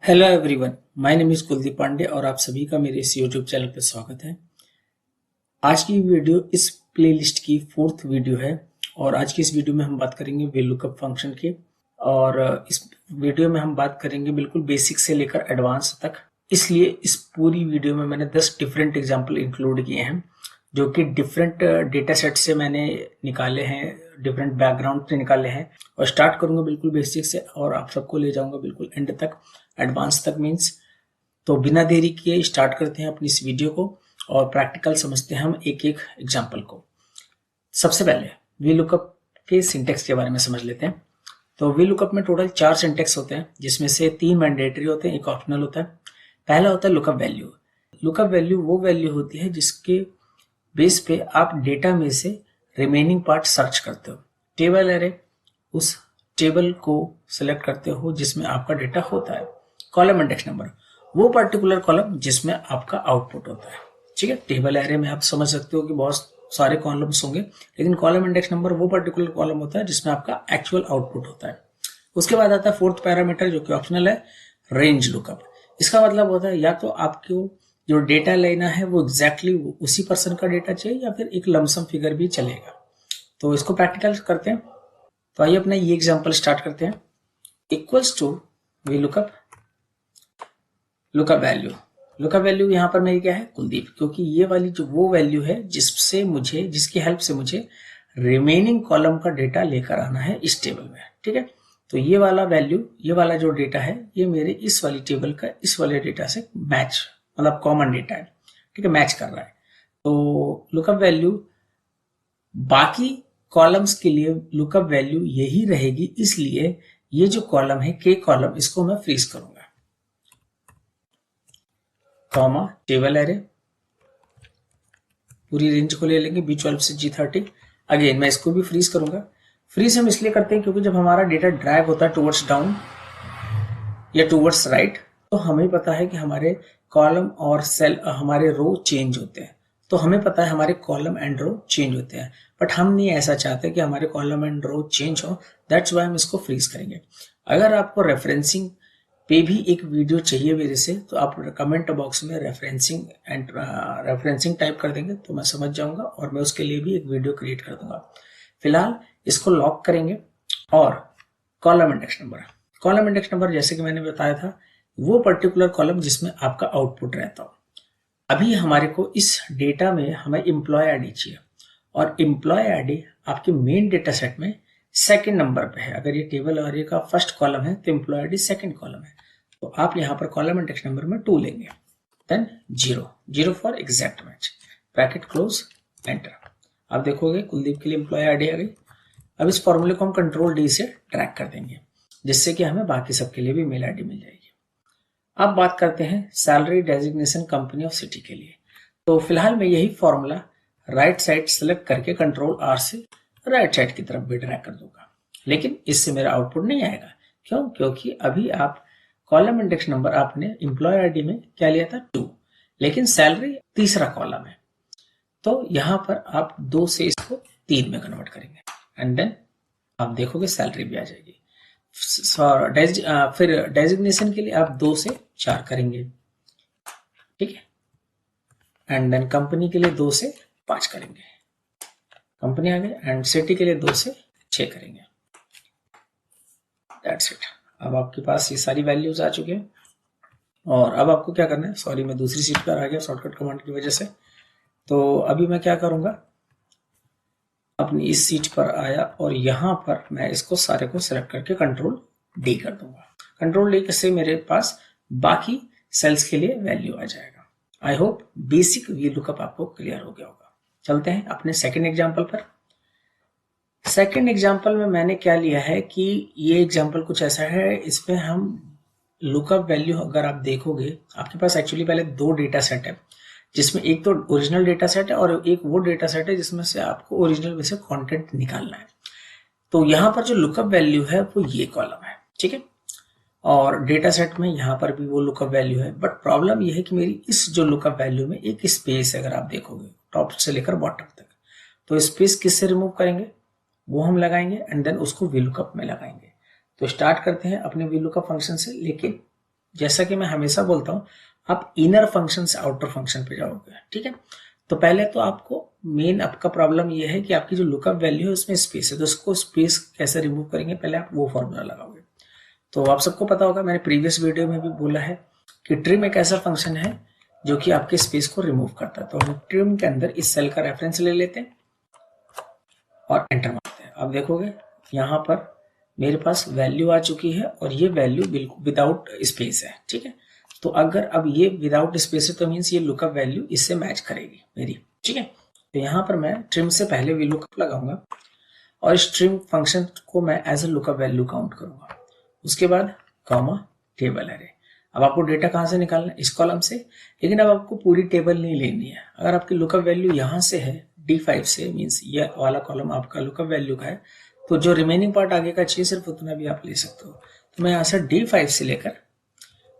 Hello everyone, my name is Kuldeep Pandey और आप सभी का मेरे इस यूट्यूब चैनल पर स्वागत है। आज की वीडियो इस प्लेलिस्ट की 4th वीडियो है और आज की इस वीडियो में हम बात करेंगे VLOOKUP फंक्शन की। और इस वीडियो में हम बात करेंगे बिल्कुल बेसिक से लेकर एडवांस तक। इसलिए इस पूरी वीडियो में मैंने 10 डिफरेंट एग्जाम्पल इंक्लूड किए हैं जो कि डिफरेंट डेटा सेट से मैंने निकाले हैं, डिफरेंट बैकग्राउंड से निकाले हैं। और स्टार्ट करूंगा बिल्कुल बेसिक से और आप सबको ले जाऊंगा बिल्कुल एंड तक, एडवांस तक मीन्स। तो बिना देरी किए स्टार्ट करते हैं अपनी इस वीडियो को और प्रैक्टिकल समझते हैं हम एक एक एग्जाम्पल को। सबसे पहले VLOOKUP के सिंटेक्स के बारे में समझ लेते हैं। तो VLOOKUP में टोटल 4 सिंटेक्स होते हैं जिसमें से 3 मैंडेटरी होते हैं, एक ऑप्शनल होता है। पहला होता है लुकअप वैल्यू। लुकअप वैल्यू वो वैल्यू होती है जिसके बेस पे आप डेटा में से रिमेनिंग पार्ट सर्च करते हो। टेबल एरे, उस टेबल को सिलेक्ट करते हो जिसमें आपका डेटा होता है। कॉलम इंडेक्स नंबर, वो पर्टिकुलर कॉलम जिसमें आपका आउटपुट होता है। ठीक है, टेबल एरे में आप समझ सकते हो कि बहुत सारे कॉलम्स होंगे, लेकिन कॉलम इंडेक्स नंबर वो पर्टिकुलर कॉलम होता है जिसमें आपका एक्चुअल आउटपुट होता है। उसके बाद आता है 4th पैरामीटर जो कि ऑप्शनल है, रेंज लुकअप। इसका मतलब होता है या तो आपको जो डेटा लेना है वो एग्जैक्टली उसी पर्सन का डेटा चाहिए या फिर एक लमसम फिगर भी चलेगा। तो इसको प्रैक्टिकल करते हैं। तो आइए अपना ये एग्जांपल स्टार्ट करते हैं। Equals to VLOOKUP lookup value. Lookup value यहाँ पर मेरी क्या है, कुलदीप, क्योंकि ये वाली जो वो वैल्यू है जिसकी हेल्प से मुझे रिमेनिंग कॉलम का डेटा लेकर आना है इस टेबल में। ठीक है, तो ये वाला वैल्यू, ये वाला जो डेटा है ये मेरे इस वाली टेबल का इस वाले डेटा से मैच, मतलब कॉमन डेटा है। ठीक है, मैच कर रहा है। तो लुकअप वैल्यू बाकी कॉलम्स के लिए लुकअप वैल्यू यही रहेगी, इसलिए ये जो कॉलम है के कॉलम, इसको मैं फ्रीज करूंगा। कॉमा टेबल एरे, पूरी रेंज को ले लेंगे B12 से G30। अगेन मैं इसको भी फ्रीज करूंगा। फ्रीज हम इसलिए करते हैं क्योंकि जब हमारा डेटा ड्रैग होता है टुवर्ड्स डाउन या टुवर्ड्स राइट, तो हमें पता है कि हमारे कॉलम और सेल, हमारे रो चेंज होते हैं। तो हमें पता है हमारे कॉलम एंड रो चेंज होते हैं, बट हम नहीं ऐसा चाहते कि हमारे कॉलम एंड रो चेंज हो। दैट्स वाई हम इसको फ्रीज करेंगे। अगर आपको रेफरेंसिंग पे भी एक वीडियो चाहिए मेरे से तो आप कमेंट बॉक्स में रेफरेंसिंग टाइप कर देंगे तो मैं समझ जाऊंगा और मैं उसके लिए भी एक वीडियो क्रिएट कर दूंगा। फिलहाल इसको लॉक करेंगे। और कॉलम इंडेक्स नंबर जैसे कि मैंने बताया था, वो पर्टिकुलर कॉलम जिसमें आपका आउटपुट रहता हो। अभी हमारे को इस डेटा में हमें एम्प्लॉय आईडी चाहिए और एम्प्लॉय आईडी आपके मेन डेटा सेट में सेकंड नंबर पे है। अगर ये टेबल और ये का फर्स्ट कॉलम है तो एम्प्लॉय आईडी सेकंड कॉलम है। तो आप यहाँ पर कॉलम इंडेक्स नंबर में 2 लेंगे, then 0 for exact match, bracket close, enter. आप देखोगे कुलदीप के लिए एम्प्लॉय आईडी आ गई। अब इस फॉर्मूले को हम कंट्रोल D से ट्रैक कर देंगे जिससे कि हमें बाकी सबके लिए भी मेल आईडी मिल जाएगी। अब बात करते हैं salary designation company of city के लिए। तो फिलहाल मैं यही फॉर्मूला राइट साइड सेलेक्ट करके कंट्रोल R से राइट साइड की तरफ भी ड्रैग कर दूंगा, लेकिन इससे मेरा आउटपुट नहीं आएगा। क्यों? क्योंकि अभी आप कॉलम इंडेक्स नंबर आपने एम्प्लॉय आईडी में क्या लिया था, 2, लेकिन सैलरी तीसरा कॉलम है। तो यहां पर आप 2 से इसको 3 में कन्वर्ट करेंगे एंड देन आप देखोगे सैलरी भी आ जाएगी। फिर डेजिग्नेशन के लिए आप 2 से 4 करेंगे, ठीक है, एंड देन कंपनी के लिए 2 से 5 करेंगे, कंपनी आ गई, एंड सिटी के लिए 2 से 6 करेंगे। That's it. अब आपके पास ये सारी वैल्यूज आ चुके हैं और अब आपको क्या करना है, सॉरी मैं दूसरी सीट पर आ गया शॉर्टकट कमांड की वजह से। तो अभी मैं क्या करूंगा, अपनी इस सीट पर आया और यहां पर मैं इसको सारे को सिलेक्ट करके कंट्रोल D कर दूंगा। कंट्रोल D से मेरे पास बाकी सेल्स के लिए वैल्यू आ जाएगा। आई होप बेसिक VLOOKUP आपको क्लियर हो गया होगा। चलते हैं अपने सेकंड एग्जांपल पर। सेकंड एग्जांपल में मैंने क्या लिया है कि ये एग्जांपल कुछ ऐसा है, इसमें हम लुकअप वैल्यू, अगर आप देखोगे आपके पास एक्चुअली पहले 2 डेटा सेट है जिसमें एक तो ओरिजिनल डेटा सेट है और एक वो डेटा सेट है जिसमें से आपको ओरिजिनल में से कंटेंट निकालना है। तो यहाँ पर जो लुकअप वैल्यू है वो ये कॉलम है, ठीक है, और डेटा सेट में यहाँ पर भी वो लुकअप वैल्यू है। बट प्रॉब्लम ये है कि मेरी इस जो लुकअप वैल्यू में एक स्पेस है, अगर आप देखोगे टॉप से लेकर बॉटम तक, तो स्पेस किससे रिमूव करेंगे, वो हम लगाएंगे एंड देन उसको VLOOKUP में लगाएंगे। तो स्टार्ट करते हैं अपने VLOOKUP फंक्शन से लेके जैसा कि मैं हमेशा बोलता हूँ, आप इनर फंक्शन से आउटर फंक्शन पे जाओगे, ठीक है। तो पहले तो आपको मेन आपका प्रॉब्लम ये है कि आपकी जो लुकअप वैल्यू है उसमें स्पेस है, तो उसको स्पेस कैसे रिमूव करेंगे, पहले आप वो फॉर्मूला लगाओगे। तो आप सबको पता होगा, मैंने प्रीवियस वीडियो में भी बोला है कि ट्रिम एक ऐसा फंक्शन है जो कि आपके स्पेस को रिमूव करता है। तो हम ट्रिम के अंदर इस सेल का रेफरेंस ले लेते हैं और एंटर मारते हैं। अब देखोगे यहाँ पर मेरे पास वैल्यू आ चुकी है और ये वैल्यू बिल्कुल विदाउट स्पेस है, ठीक है। तो अगर अब ये विदाउट स्पेस है तो मीन्स ये लुकअप वैल्यू इससे मैच करेगी मेरी, ठीक है। तो यहाँ पर मैं ट्रिम से पहले वी लुकअप लगाऊंगा और इस ट्रिम फंक्शन को मैं as a lookup value count करूंगा। उसके बाद कॉमा टेबल एरे। अब आपको डेटा कहाँ से निकालना है, इस कॉलम से, लेकिन अब आपको पूरी टेबल नहीं लेनी है। अगर आपकी लुकअप वैल्यू यहाँ से है D5 से, मीन्स ये वाला कॉलम आपका लुकअप वैल्यू का है, तो जो रिमेनिंग पार्ट आगे का चाहिए सिर्फ उतना भी आप ले सकते हो। तो मैं यहाँ से D5 से लेकर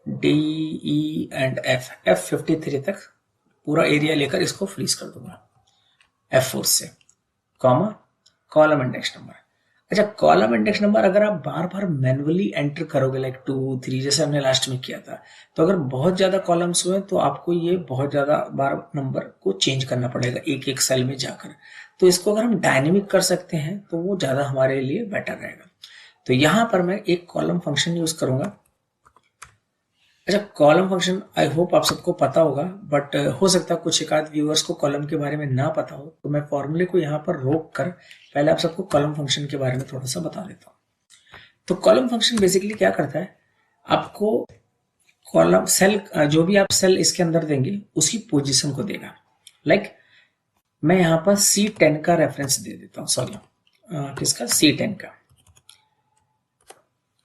D, E एंड F53 तक पूरा एरिया लेकर इसको फ्रीज कर दूंगा F4 से, कॉमा कॉलम इंडेक्स नंबर। अच्छा, कॉलम इंडेक्स नंबर अगर आप बार बार मैनुअली एंटर करोगे लाइक 2, 3 जैसे हमने लास्ट में किया था, तो अगर बहुत ज्यादा कॉलम्स हुए तो आपको ये बहुत ज्यादा बार नंबर को चेंज करना पड़ेगा एक एक सेल में जाकर। तो इसको अगर हम डायनेमिक कर सकते हैं तो वो ज्यादा हमारे लिए बेटर रहेगा। तो यहां पर मैं एक कॉलम फंक्शन यूज करूंगा। अच्छा, कॉलम फंक्शन आई होप आप सबको पता होगा, बट हो सकता है कुछ एक आध व्यूअर्स को कॉलम के बारे में ना पता हो, तो मैं फॉर्मूले को यहाँ पर रोक कर पहले आप सबको कॉलम फंक्शन के बारे में थोड़ा सा बता देता हूँ। तो कॉलम फंक्शन बेसिकली क्या करता है, आपको कॉलम सेल, जो भी आप सेल इसके अंदर देंगे उसकी पोजीशन को देगा। लाइक मैं यहाँ पर C10 का रेफरेंस दे देता हूँ, सॉरी किसका, C10 का।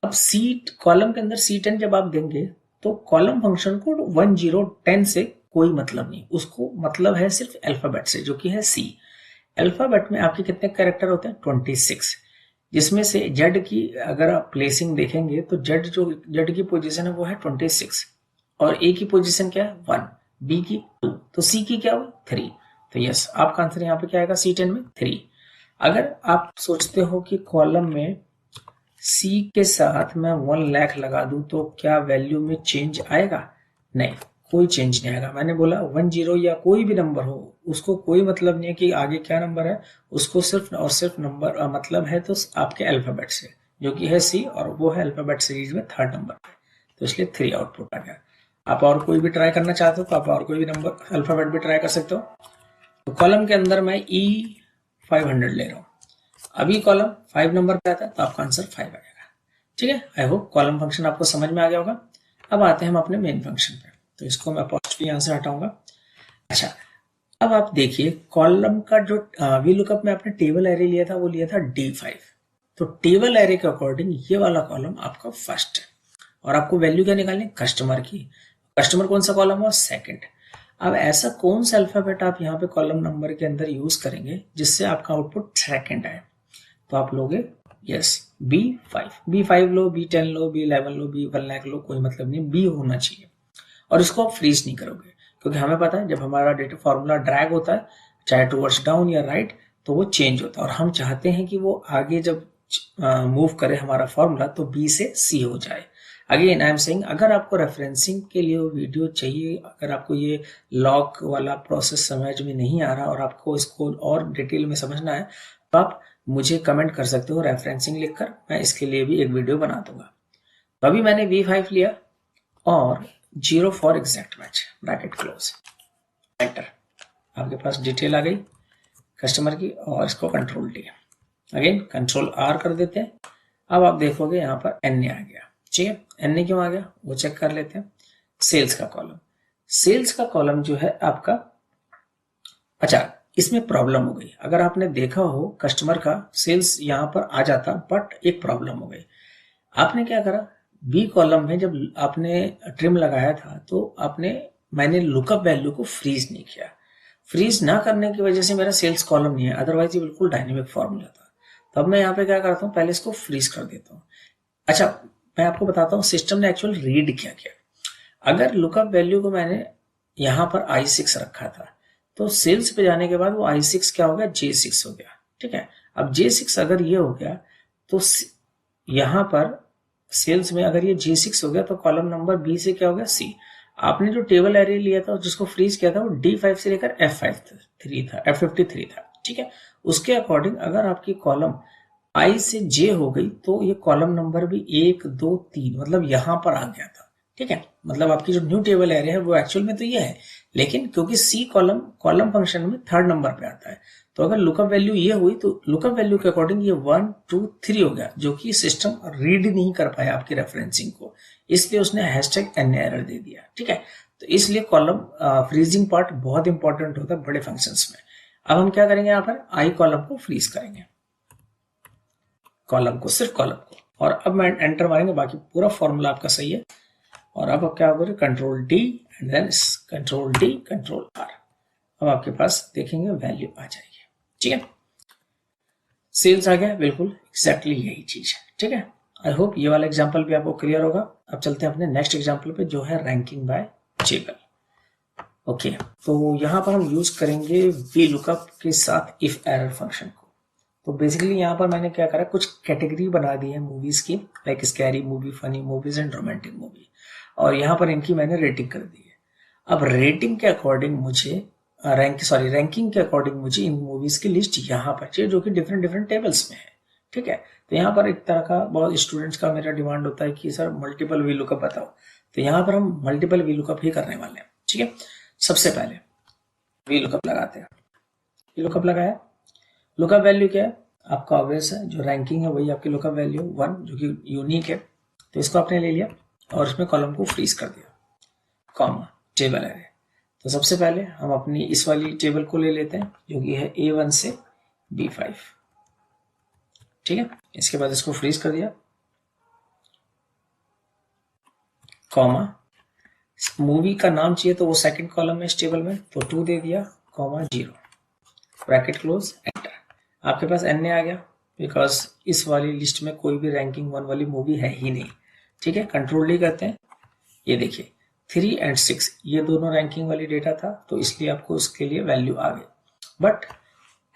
अब सी कॉलम के अंदर C10 जब आप देंगे तो कॉलम फंक्शन को 1, 0, 10 से कोई मतलब नहीं, उसको मतलब है सिर्फ अल्फाबेट से, जो कि है C। अल्फाबेट में आपके कितने कैरेक्टर होते हैं, 26, जिसमें से जेड की अगर आप प्लेसिंग देखेंगे तो जेड की पोजीशन है वो है 26, और ए की पोजीशन क्या है 1, बी की 2, तो सी की क्या हुई 3। तो यस, आपका आंसर यहाँ पे क्या आएगा C10 में 3। अगर आप सोचते हो कि कॉलम में C के साथ मैं 1 लाख लगा दूं तो क्या वैल्यू में चेंज आएगा, नहीं, कोई चेंज नहीं आएगा। मैंने बोला 1, 0 या कोई भी नंबर हो, उसको कोई मतलब नहीं है कि आगे क्या नंबर है, उसको सिर्फ और सिर्फ नंबर मतलब है तो आपके अल्फाबेट से, जो कि है C, और वो है अल्फाबेट सीरीज में 3rd नंबर पे, तो इसलिए 3 आउटपुट आ गया। आप और कोई भी ट्राई करना चाहते हो तो आप और कोई भी नंबर अल्फाबेट भी ट्राई कर सकते हो। तो कॉलम के अंदर मैं E500 ले रहा हूँ। अभी कॉलम 5 नंबर पे आता है तो आपका आंसर 5 आएगा, ठीक है। आई होप कॉलम फंक्शन आपको समझ में आ गया होगा। अब आते हैं हम अपने मेन फंक्शन पे, तो इसको मैं पोस्ट भी यहाँ से हटाऊंगा। अच्छा, अब आप देखिए कॉलम का जो वी लुकअप में आपने टेबल एरे लिया था वो लिया था D5, तो टेबल एरे के अकॉर्डिंग ये वाला कॉलम आपका फर्स्ट है, और आपको वैल्यू क्या निकालनी, कस्टमर की। कस्टमर कौन सा कॉलम हुआ, सेकंड। अब ऐसा कौन सा अल्फाबेट आप यहाँ पे कॉलम नंबर के अंदर यूज करेंगे जिससे आपका आउटपुट सेकंड आए, तो आप लोगे यस B5 लो, B10 लो, B11 लो, B1 लाख लो, कोई मतलब नहीं, B होना चाहिए। और इसको आप फ्रीज नहीं करोगे, क्योंकि हमें पता है जब हमारा डेटा फॉर्मूला ड्रैग होता है चाहे टूवर्ड्स डाउन या राइट, तो वो चेंज होता है, और हम चाहते हैं कि वो आगे जब मूव करे हमारा फॉर्मूला तो B से C हो जाए। अगेन आई एम सेइंग, अगर आपको रेफरेंसिंग के लिए वीडियो चाहिए, अगर आपको ये लॉक वाला प्रोसेस समझ में नहीं आ रहा और आपको इसको और डिटेल में समझना है, तो आप मुझे कमेंट कर सकते हो रेफरेंसिंग लिखकर, मैं इसके लिए भी एक वीडियो बना दूंगा। तो अभी मैंने V5 लिया और 0 for exact match, bracket close, enter. आपके पास डिटेल आ गई कस्टमर की, और इसको control D, again control R कर देते हैं। अब आप देखोगे यहाँ पर NA आ गया, ठीक है। NA क्यों आ गया वो चेक कर लेते हैं। सेल्स का कॉलम, सेल्स का कॉलम जो है आपका, अच्छा इसमें प्रॉब्लम हो गई। अगर आपने देखा हो कस्टमर का सेल्स यहाँ पर आ जाता, बट एक प्रॉब्लम हो गई। आपने क्या करा, बी कॉलम में जब आपने ट्रिम लगाया था तो मैंने लुकअप वैल्यू को फ्रीज नहीं किया। फ्रीज ना करने की वजह से मेरा सेल्स कॉलम नहीं है, अदरवाइज ये बिल्कुल डायनेमिक फॉर्मूला था। तो अब मैं यहाँ पे क्या करता हूँ, पहले इसको फ्रीज कर देता हूँ। अच्छा, मैं आपको बताता हूँ सिस्टम ने एक्चुअल रीड क्या किया। अगर लुकअप वैल्यू को मैंने यहाँ पर I6 रखा था, तो सेल्स पे जाने के बाद वो I6 क्या हो गया, J6 हो गया, ठीक है। अब J6 अगर ये हो गया तो यहाँ पर सेल्स में अगर ये G6 हो गया तो कॉलम नंबर बी से क्या हो गया, सी। आपने जो टेबल एरे लिया था जिसको फ्रीज किया था वो D5 से लेकर F53 था, ठीक है। उसके अकॉर्डिंग अगर आपकी कॉलम I से J हो गई तो ये कॉलम नंबर भी 1 2 3 मतलब यहां पर आ गया था, ठीक है। मतलब आपकी जो न्यू टेबल एरे है वो एक्चुअल में तो ये है, लेकिन क्योंकि सी कॉलम कॉलम फंक्शन में थर्ड नंबर पे आता है, तो अगर लुकअप वैल्यू ये हुई तो लुकअप वैल्यू के अकॉर्डिंग ये 1 2 3 हो गया, जो कि सिस्टम रीड नहीं कर पाया आपकी रेफरेंसिंग को, इसलिए उसने हैशटैग एन एरर दे दिया, ठीक है। तो इसलिए कॉलम फ्रीजिंग पार्ट बहुत इंपॉर्टेंट होता है बड़े फंक्शंस में। अब हम क्या करेंगे, यहाँ पर आई कॉलम को फ्रीज करेंगे, कॉलम को, सिर्फ कॉलम को, और अब मैं एंटर मारेंगे, बाकी पूरा फॉर्मूला आपका सही है। और अब क्या होगा, control D and then control D control R, अब आपके पास देखेंगे वैल्यू आ जाएगी, ठीक है। सेल्स आ गया, बिल्कुल एग्जैक्टली यही चीज है, ठीक है। आई होप ये वाला एग्जांपल भी आपको क्लियर होगा। अब चलते हैं अपने नेक्स्ट एग्जांपल पे जो है रैंकिंग बाय टेबल। ओके, तो यहाँ पर हम यूज करेंगे वी लुकअप के साथ इफ एरर फंक्शन को। तो बेसिकली यहाँ पर मैंने क्या करा, कुछ कैटेगरी बना दी है मूवीज की, like scary movie, funny movies and romantic movie, और यहाँ पर इनकी मैंने रेटिंग कर दी है। अब रेटिंग के अकॉर्डिंग मुझे रैंकिंग के अकॉर्डिंग मुझे इन मूवीज की लिस्ट यहाँ पर चाहिए, जो कि डिफरेंट डिफरेंट टेबल्स में है, ठीक है। तो यहाँ पर एक तरह का बहुत स्टूडेंट्स का मेरा डिमांड होता है कि सर मल्टीपल वी लुकअप बताओ, तो यहाँ पर हम मल्टीपल वी लुकअप ही करने वाले हैं, ठीक है। सबसे पहले वी लुकअप लगाते हैं। वी लुकअप लगाया, लुकअप वैल्यू क्या है आपका, ऑब्वियस है, जो रैंकिंग है वही आपकी लुकअप वैल्यू 1, जो कि यूनिक है, तो इसको आपने ले लिया और इसमें कॉलम को फ्रीज कर दिया, कॉमा टेबल है। तो सबसे पहले हम अपनी इस वाली टेबल को ले लेते हैं जो कि है A1 से B5, ठीक है। इसके बाद इसको फ्रीज कर दिया, कॉमा मूवी का नाम चाहिए तो वो सेकंड कॉलम में इस टेबल में, तो 2 दे दिया, कॉमा 0, ब्रैकेट क्लोज, एंटर। आपके पास एन आ गया, बिकॉज इस वाली लिस्ट में कोई भी रैंकिंग 1 वाली मूवी है ही नहीं, ठीक है। कंट्रोल डी करते हैं, ये देखिए 3 एंड 6 ये दोनों रैंकिंग वाली डेटा था, तो इसलिए आपको उसके लिए वैल्यू आ गई। बट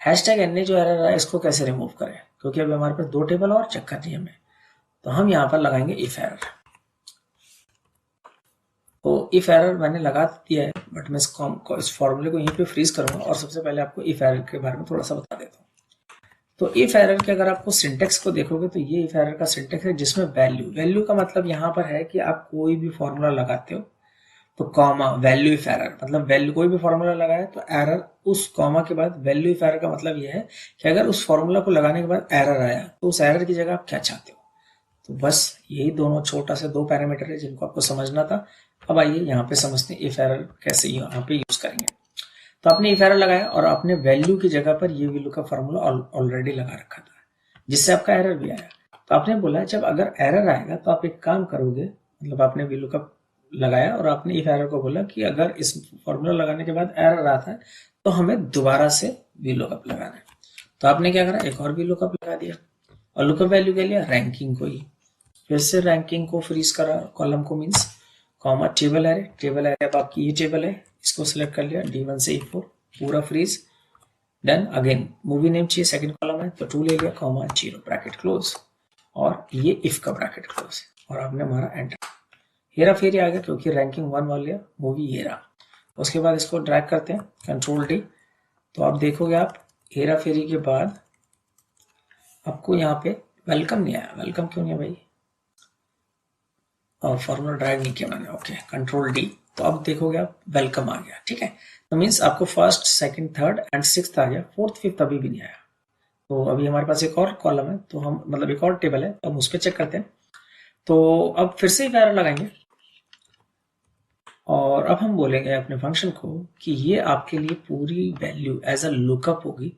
हैशटैग एन जो एरर है इसको कैसे रिमूव करें, क्योंकि अभी हमारे पास 2 टेबल और चेक करनी है हमें, तो हम यहाँ पर लगाएंगे इफ एरर। तो इफ एरर मैंने लगा दिया है, बट मैं इस फॉर्मूले को यहीं पे फ्रीज करूंगा और सबसे पहले आपको इफ एरर के बारे में थोड़ा सा बता देता हूँ। तो इफ एरर के अगर आपको सिंटेक्स को देखोगे तो ये इफ एरर का सिंटेक्स है जिसमें वैल्यू का मतलब यहाँ पर है कि आप कोई भी फॉर्मूला लगाते हो तो कॉमा वैल्यू इफ एरर, मतलब वैल्यू कोई भी फॉर्मूला लगाए तो एरर उस कॉमा के बाद, वैल्यू इफ एरर का मतलब यह है कि अगर उस फॉर्मूला को लगाने के बाद एरर आया तो उस एरर की जगह आप क्या चाहते हो। तो बस यही दोनों छोटा से 2 पैरामीटर है जिनको आपको समझना था। अब आइए यहाँ पे समझते हैं इफ एरर कैसे यहाँ पे यूज करेंगे। तो आपने इफ एरर लगाया और आपने वैल्यू की जगह पर ये वैल्यू का फॉर्मूला ऑलरेडी लगा रखा था, जिससे आपका एरर भी आया। तो आपने बोला जब अगर एरर आएगा तो आप एक काम करोगे, मतलब आपने वैल्यू का लगाया और आपने इफ एरर को बोला कि अगर इस फॉर्मूला लगाने के बाद एरर आता है तो हमें दोबारा से वी लुकअप लगाना है। तो आपने क्या करा, एक और वी लुकअप लगा दिया और लुकअप वैल्यू क्या लिया, रैंकिंग को ही, फिर से रैंकिंग को फ्रीज करा, कॉलम को मीन्स, कॉमा टेबल एरे अब आपकी ये टेबल है, इसको सिलेक्ट कर लिया D1 से E4 पूरा freeze, then again movie name चाहिए सेकंड कॉलम है तो 2 ले लिया, कॉमा 0, ब्रैकेट क्लोज, और ये इफ का ब्रैकेट क्लोज, और आपने मारा एंटर। हेरा फेरी आ गया क्योंकि रैंकिंग 1 वाली मूवी ये रहा। उसके बाद इसको ड्रैग करते हैं कंट्रोल डी, तो आप देखोगे आप हेरा फेरी के बाद आपको यहाँ पे वेलकम नहीं आया, वेलकम क्यों नहीं है भाई, और फॉर्मूला ड्रैग नहीं किया मैंने, ओके कंट्रोल डी, तो अब देखोगे आप वेलकम आ गया, ठीक है। तो मीन्स आपको first second third and sixth आ गया, फोर्थ फिफ्थ अभी भी नहीं आया। तो अभी हमारे पास एक और कॉलम है, तो हम मतलब एक और टेबल है तो हम उस पर चेक करते हैं। तो अब फिर से एरर लगाएंगे और अब हम बोलेंगे अपने फंक्शन को कि ये आपके लिए पूरी वैल्यू एज अ लुकअप होगी,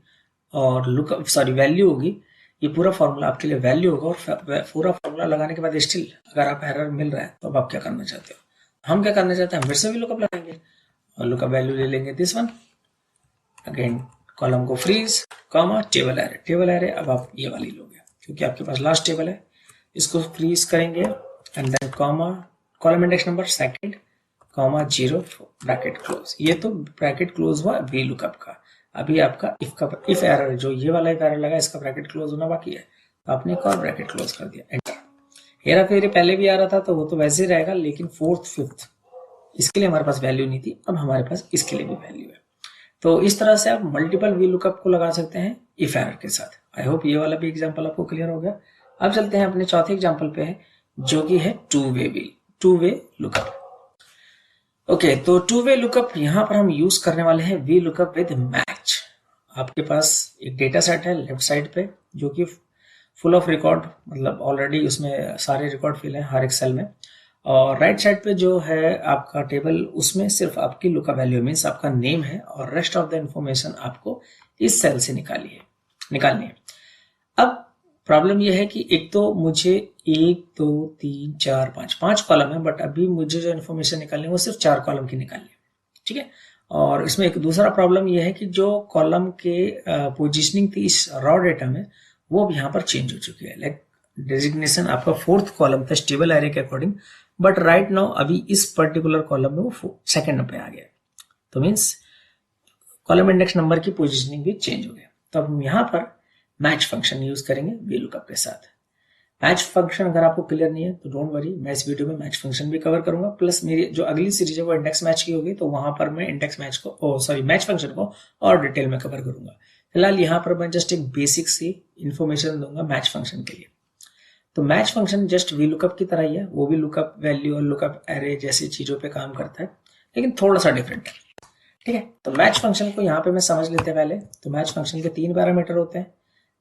और लुकअप वैल्यू होगी, ये पूरा फॉर्मूला आपके लिए वैल्यू होगा, और पूरा फॉर्मूला लगाने के बाद स्टिल अगर आप एरर मिल रहा है तो अब आप क्या करना चाहते हो, हम क्या करना चाहते हैं, हम फिर से भी लुकअप लगाएंगे और लुकअप वैल्यू ले लेंगे दिस वन, अगेन कॉलम को फ्रीज, कॉमा टेबल एरे अब आप ये वाली लोगे क्योंकि आपके पास लास्ट टेबल है, इसको फ्रीज करेंगे and then comma column index number second, comma 0, bracket close. ये तो ब्रैकेट क्लोज हुआ वी लुकअप का। अभी आपका इफ एरर जो ये वाला इफ एरर लगा इसका ब्रैकेट क्लोज होना बाकी है, तो आपने एक और ब्रैकेट क्लोज कर दिया, एंटर। हेरा फेरी पहले भी आ रहा था तो वो तो वैसे ही रहेगा, लेकिन फोर्थ फिफ्थ इसके लिए हमारे पास वैल्यू नहीं थी, अब हमारे पास इसके लिए भी वैल्यू है। तो इस तरह से आप मल्टीपल वी लुकअप को लगा सकते हैं इफ एरर के साथ। आई होप ये वाला भी एग्जांपल आपको क्लियर हो गया। अब चलते हैं अपने चौथे एग्जांपल पे है, जो कि है टू वे लुकअप। ओके, तो टू वे लुकअप यहां पर हम यूज करने वाले हैं वी लुकअप विद मैच। आपके पास एक डेटा सेट है लेफ्ट साइड पे, जो कि फुल ऑफ रिकॉर्ड, मतलब ऑलरेडी उसमें सारे रिकॉर्ड फिल है हर एक सेल में, और राइट साइड पे जो है आपका टेबल, उसमें सिर्फ आपकी लुकअप वैल्यू मीन्स आपका नेम है, और रेस्ट ऑफ द इंफॉर्मेशन आपको इस सेल से निकालनी है। अब प्रॉब्लम यह है कि एक तो मुझे 1 2 3 4 5 कॉलम है, बट अभी मुझे जो इन्फॉर्मेशन निकालनी है वो सिर्फ 4 कॉलम की निकालनी है, ठीक है। और इसमें एक दूसरा प्रॉब्लम यह है कि जो कॉलम के पोजीशनिंग थी इस रॉ डेटा में, वो अब यहाँ पर चेंज हो चुकी है। लाइक डेजिग्नेशन आपका फोर्थ कॉलम था स्टेबल एरे के अकॉर्डिंग, बट राइट नाउ अभी इस पर्टिकुलर कॉलम में वो सेकंड पे आ गया, तो मीन्स कॉलम इंडेक्स नंबर की पोजीशनिंग भी चेंज हो गया। तो अब हम यहाँ पर मैच फंक्शन यूज करेंगे वी लुकअप के साथ। मैच फंक्शन अगर आपको क्लियर नहीं है तो डोंट वरी, मैं इस वीडियो में मैच फंक्शन भी कवर करूंगा, प्लस मेरी जो अगली सीरीज है वो इंडेक्स मैच की होगी, तो वहां पर मैं इंडेक्स मैच को मैच फंक्शन को और डिटेल में कवर करूंगा। फिलहाल यहाँ पर मैं जस्ट एक बेसिक सी इंफॉर्मेशन दूंगा मैच फंक्शन के लिए। तो match function just V lookup की तरह ही है, वो भी लुकअप वैल्यू और लुकअप एरे जैसी चीजों पे काम करता है, लेकिन थोड़ा सा डिफरेंट है, ठीक है। तो मैच फंक्शन को यहाँ पे मैं समझ लेते हैं पहले। तो मैच फंक्शन के 3 पैरामीटर होते हैं,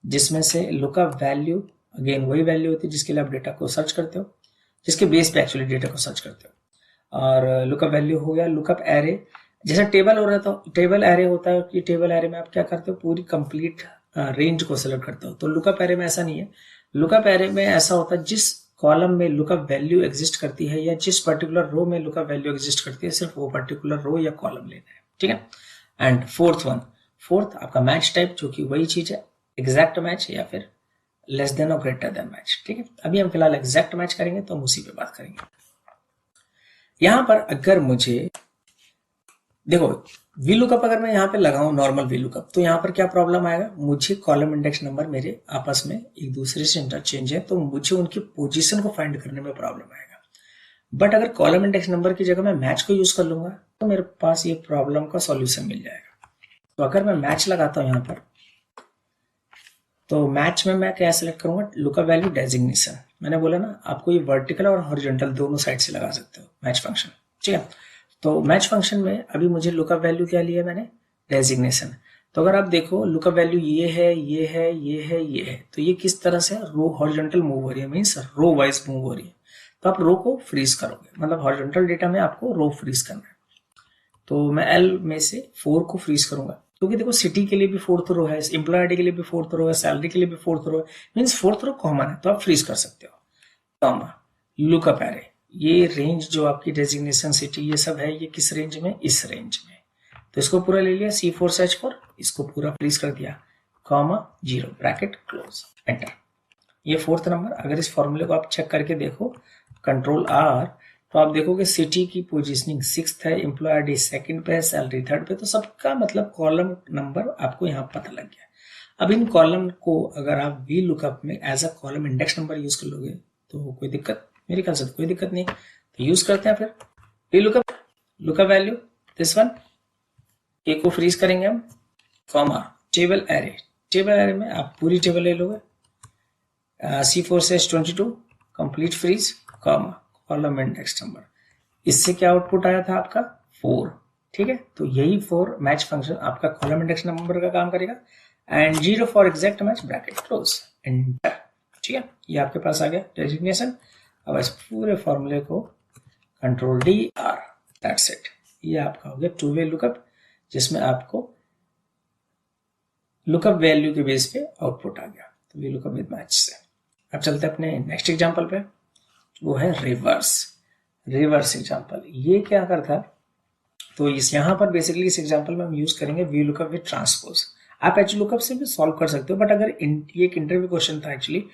जिसमें से लुकअप वैल्यू, अगेन वही वैल्यू होती है जिसके लिए आप डेटा को सर्च करते हो, जिसके बेस पे एक्चुअली डेटा को सर्च करते हो। और लुकअप वैल्यू हो गया लुकअप एरे, जैसे टेबल हो रहा था, टेबल एरे होता है कि टेबल एरे में आप क्या करते हो, पूरी कंप्लीट रेंज को सिलेक्ट करते हो। तो लुकअप एरे में ऐसा नहीं है, लुकअप एरे में ऐसा होता है जिस कॉलम में लुकअप वैल्यू एग्जिस्ट करती है या जिस पर्टिकुलर रो में लुकअप वैल्यू एग्जिस्ट करती है, सिर्फ वो पर्टिकुलर रो या कॉलम लेना है, ठीक है। एंड फोर्थ आपका मैच टाइप, जो कि वही चीज है एग्जैक्ट मैच या फिर लेस देन और ग्रेटर देन मैच, ठीक है। अभी हम फिलहाल एग्जैक्ट मैच करेंगे, तो हम उसी पे बात करेंगे। यहां पर अगर मुझे देखो वी लुकअप अगर मैं यहाँ पे लगाऊं नॉर्मल वी लुकअप, तो यहाँ पर क्या प्रॉब्लम आएगा, मुझे कॉलम इंडेक्स नंबर मेरे आपस में एक दूसरे से इंटरचेंज है, तो मुझे उनकी पोजीशन को फाइंड करने में प्रॉब्लम आएगा। बट अगर कॉलम इंडेक्स नंबर की जगह मैं मैच को यूज कर लूंगा, तो मेरे पास ये प्रॉब्लम का सॉल्यूशन मिल जाएगा। तो अगर मैं मैच लगाता हूं यहाँ पर, तो मैच में मैं क्या सेलेक्ट करूंगा, लुकअप वैल्यू डेजिग्नेशन। मैंने बोला ना आपको ये वर्टिकल और हॉरिजॉन्टल दोनों साइड से लगा सकते हो मैच फंक्शन, ठीक है। तो मैच फंक्शन में अभी मुझे लुकअप वैल्यू क्या लिया मैंने, डेजिग्नेशन। तो अगर आप देखो लुकअप वैल्यू ये है, ये है, ये है, ये है, तो ये किस तरह से रो हॉरिजॉन्टल मूव हो रही है, मीन्स रो वाइज मूव हो रही है। तो आप रो को फ्रीज करोगे, मतलब हॉरिजॉन्टल डेटा में आपको रो फ्रीज करना है। तो मैं एल में से 4 को फ्रीज करूंगा, क्योंकि देखो सिटी के लिए भी फोर्थ रो है, एम्प्लॉय आईडी के लिए भी फोर्थ रो है, सैलरी के लिए भी फोर्थ रो है, मीन्स फोर्थ रो कॉमन है, तो आप फ्रीज कर सकते हो। कॉमा लुकअप एरे, ये रेंज जो आपकी डेजिग्नेशन सिटी ये सब है, ये किस रेंज में, इस रेंज में। तो इसको पूरा ले लिया C4 से H4, इसको पूरा फ्रीज कर दिया, कॉमा 0 ब्रैकेट क्लोज, एंटर। ये फोर्थ नंबर, अगर इस फॉर्मूले को आप चेक करके देखो कंट्रोल R, तो आप देखोगे सिटी की पोजीशनिंग 6th है, एम्प्लॉय आईडी 2nd पे है, सैलरी 3rd पे, तो सबका मतलब कॉलम नंबर आपको यहाँ पता लग गया। अब इन कॉलम को अगर आप वी लुकअप में as a column index number use कर लोगे तो कोई दिक्कत, मेरे ख्याल से कोई दिक्कत नहीं। तो यूज करते हैं फिर we lookup value this one, A को फ्रीज करेंगे हम, कॉमा टेबल एरे में आप पूरी टेबल ले लोगे, C4 से S22 complete freeze, comma column index number. इससे क्या आउटपुट आया था आपका 4, ठीक है। तो यही 4 मैच फंक्शन आपका कॉलम इंडेक्स नंबर का काम करेगा, and 0 for exact match bracket close, enter, ठीक है। ये आपके पास आ गया डेजिग्नेशन। अब इस पूरे फॉर्मूले को कंट्रोल DR, दैट्स इट। ये आपका हो गया टू वे लुकअप, जिसमें आपको लुकअप वैल्यू के बेस पे आउटपुट आ गया, तो वी लुकअप विद मैच से। अब चलते हैं अपने नेक्स्ट एग्जांपल पे, वो है रिवर्स एग्जांपल। ये क्या करता है, तो इस यहाँ पर बेसिकली इस एग्जांपल में हम यूज करेंगे वी लुकअप विद ट्रांसपोज। आप एच लुकअप से भी सॉल्व कर सकते हो, बट अगर ये एक इंटरव्यू क्वेश्चन था एक्चुअली,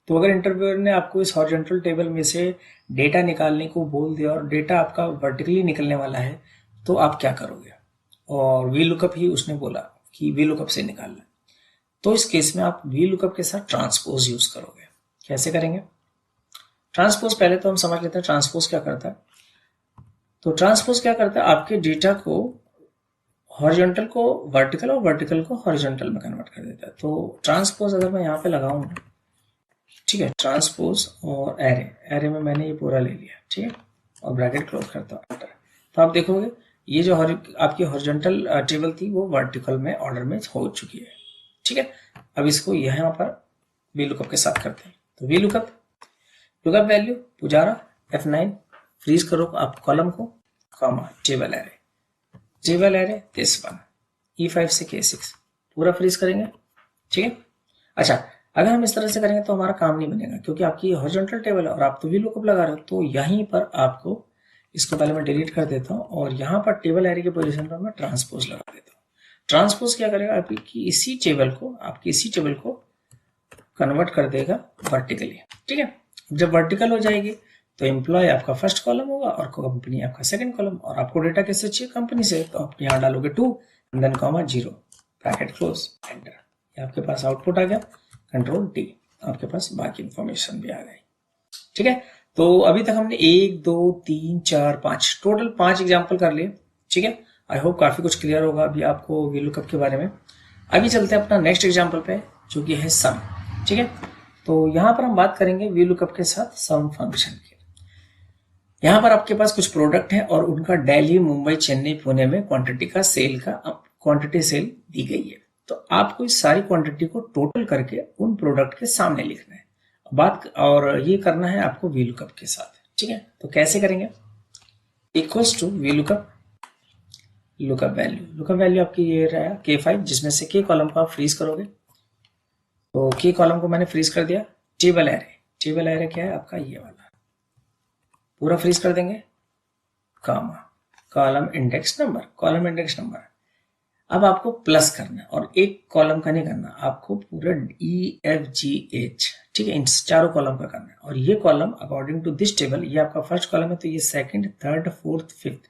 तो अगर इंटरव्यूअर ने आपको इस हॉरिजॉन्टल टेबल में से डेटा निकालने को बोल दिया और डेटा आपका वर्टिकली निकलने वाला है, तो आप क्या करोगे, और वी लुकअप ही उसने बोला कि वी लुकअप से निकालना, तो इस केस में आप वी लुकअप के साथ ट्रांसपोज यूज करोगे। कैसे करेंगे, ट्रांसपोज पहले तो हम समझ लेते हैं ट्रांसपोज क्या करता है। तो ट्रांसपोज क्या करता है, आपके डेटा को हॉरिजॉन्टल को वर्टिकल और वर्टिकल को हॉरिजॉन्टल में कन्वर्ट कर देता है। तो ट्रांसपोज अगर मैं यहाँ पे लगाऊं, ठीक है, ट्रांसपोज और एरे में मैंने ये पूरा ले लिया, ठीक है, और ब्रैकेट क्लोज करता हूँ, एंटर। तो आप देखोगे ये जो आपकी हॉरिजॉन्टल टेबल थी वो वर्टिकल में ऑर्डर में हो चुकी है, ठीक है। अब इसको यहाँ पर VLOOKUP के साथ करते हैं। तो VLOOKUP value Pujara F9, freeze करो आप कॉलम को, comma table array this one, E5 से K6 पूरा फ्रीज करेंगे, ठीक है। अच्छा, अगर हम इस तरह से करेंगे तो हमारा काम नहीं बनेगा, क्योंकि आपकी हॉरिजॉन्टल टेबल है और आप तो VLOOKUP लगा रहे हो। तो यहीं पर आपको, इसको पहले मैं डिलीट कर देता हूँ और यहाँ पर टेबल एरे की पोजीशन पर मैं ट्रांसपोज लगा देता हूँ। ट्रांसपोज क्या करेगा, आपकी इसी टेबल को कन्वर्ट कर देगा वर्टिकली, ठीक है। जब वर्टिकल हो जाएगी तो एम्प्लॉय आपका फर्स्ट कॉलम होगा और कंपनी आपका सेकंड कॉलम, और आपको डेटा किससे चाहिए, कंपनी से। तो आप यहाँ डालोगे 2 and then comma 0, bracket close, enter. ये आपके पास आउटपुट आ गया, कंट्रोल T, आपके पास बाकी इंफॉर्मेशन भी आ गई, ठीक है। तो अभी तक हमने 1 2 3 4 5 टोटल 5 एग्जाम्पल कर लिए, ठीक है। आई होप काफी कुछ क्लियर होगा अभी आपको VLOOKUP के बारे में। अभी चलते हैं अपना नेक्स्ट एग्जाम्पल पे, जो कि है सम, ठीक है। तो यहाँ पर हम बात करेंगे VLOOKUP के साथ सम फंक्शन की। यहाँ पर आपके पास कुछ प्रोडक्ट है और उनका दिल्ली, मुंबई, चेन्नई, पुणे में क्वांटिटी सेल दी गई है। तो आपको इस सारी क्वांटिटी को टोटल करके उन प्रोडक्ट के सामने लिखना है और ये करना है आपको VLOOKUP के साथ, ठीक है। तो कैसे करेंगे, इक्वल्स टू लुकअप वैल्यू आपकी ये रहा K5, जिसमें से K कॉलम को आप फ्रीज करोगे। तो K कॉलम को मैंने फ्रीज कर दिया। टेबल एरे क्या है आपका, ये वाला पूरा फ्रीज कर देंगे, कॉमा कॉलम इंडेक्स नंबर। अब आपको प्लस करना है और एक कॉलम का नहीं करना, आपको पूरा EFGH, ठीक है, इन चारों कॉलम का करना है। और ये column according to this table, ये आपका फर्स्ट कॉलम है तो ये सेकंड, थर्ड, फोर्थ, फिफ्थ।